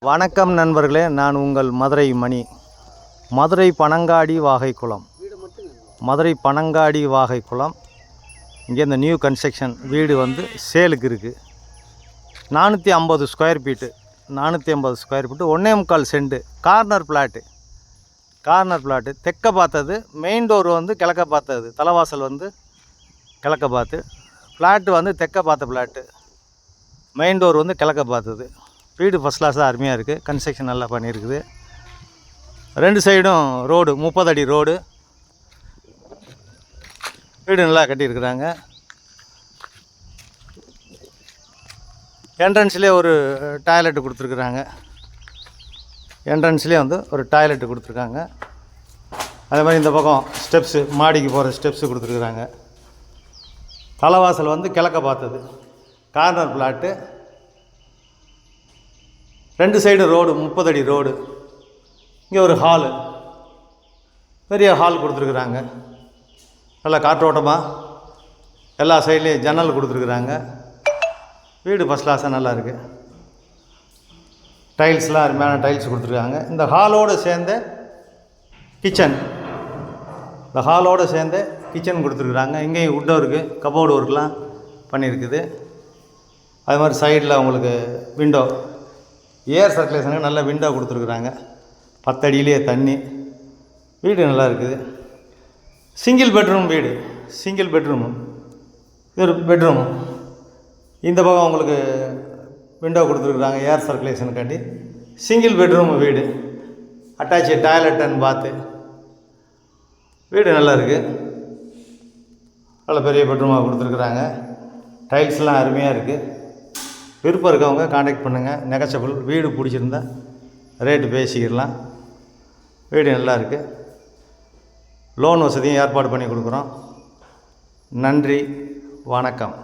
வணக்கம் நண்பர்களே, நான் உங்கள் மதுரை மணி. மதுரை பனங்காடி வாகைக்குளம். மதுரை பனங்காடி வாகைக்குளம். இங்கே இந்த நியூ கன்ஸ்ட்ரக்ஷன் வீடு வந்து சேலுக்கு இருக்குது. 450 square feet. 450 square feet, 1.25 cent. Corner plot. தெற்க பார்த்தது. மெயின் டோர் வந்து கிழக்க பார்த்தது. தலைவாசல் வந்து கிழக்க பார்த்து. ஃப்ளாட்டு வந்து தெற்க பார்த்த ஃப்ளாட்டு. மெயின் டோர் வந்து கிழக்க பார்த்தது. வீடு ஃபஸ்ட் கிளாஸாக அருமையாக இருக்குது. கன்ஸ்ட்ரக்ஷன் நல்லா பண்ணியிருக்குது. 2 சைடும் ரோடு, 30 அடி ரோடு. வீடு நல்லா கட்டியிருக்கிறாங்க. என்ட்ரன்ஸ்லேயே ஒரு டாய்லெட்டு கொடுத்துருக்குறாங்க. என்ட்ரன்ஸ்லேயே வந்து ஒரு டாய்லெட்டு கொடுத்துருக்காங்க. அதே மாதிரி இந்த பக்கம் ஸ்டெப்ஸு, மாடிக்கு போகிற ஸ்டெப்ஸு கொடுத்துருக்குறாங்க. தலைவாசல் வந்து கிழக்க பார்த்தது. Corner plot. 2 சைடு ரோடு, 30 அடி ரோடு. இங்கே ஒரு ஹாலு, பெரிய ஹால் கொடுத்துருக்குறாங்க. நல்லா காற்றோட்டமாக எல்லா சைட்லேயும் ஜன்னல் கொடுத்துருக்குறாங்க. வீடு ஃபஸ்ட் கிளாஸாக நல்லா இருக்குது. டைல்ஸ்லாம் அருமையான டைல்ஸ் கொடுத்துருக்காங்க. இந்த ஹாலோடு சேர்ந்த கிச்சன். கொடுத்துருக்குறாங்க. இங்கேயும் உட் ஒர்க்கு, கபோர்டு ஒர்க்லாம் பண்ணியிருக்குது. அது மாதிரி சைடில் உங்களுக்கு விண்டோ, ஏர் சர்க்குலேஷனுக்கு நல்ல விண்டோ கொடுத்துருக்குறாங்க. 10 அடியிலேயே தண்ணி. வீடு நல்லா இருக்குது. சிங்கிள் பெட்ரூம் வீடு. ஒரு பெட்ரூமு. இந்த பக்கம் உங்களுக்கு விண்டோ கொடுத்துருக்குறாங்க ஏர் சர்க்குலேஷனுக்காண்டி. சிங்கிள் பெட்ரூம் வீடு. அட்டாச்சு டாய்லெட் அண்ட் பாத்து. வீடு நல்லா இருக்குது. நல்ல பெரிய பெட்ரூமாக கொடுத்துருக்குறாங்க. டைல்ஸ்லாம் அருமையாக இருக்குது. விருப்பம் இருக்கவங்க காண்டாக்ட் பண்ணுங்கள். நெகச்சபிள். வீடு பிடிச்சிருந்தா ரேட்டு பேசிக்கிடலாம். வீடு நல்லா இருக்குது. லோன் வசதியும் ஏற்பாடு பண்ணி கொடுக்குறோம். நன்றி, வணக்கம்.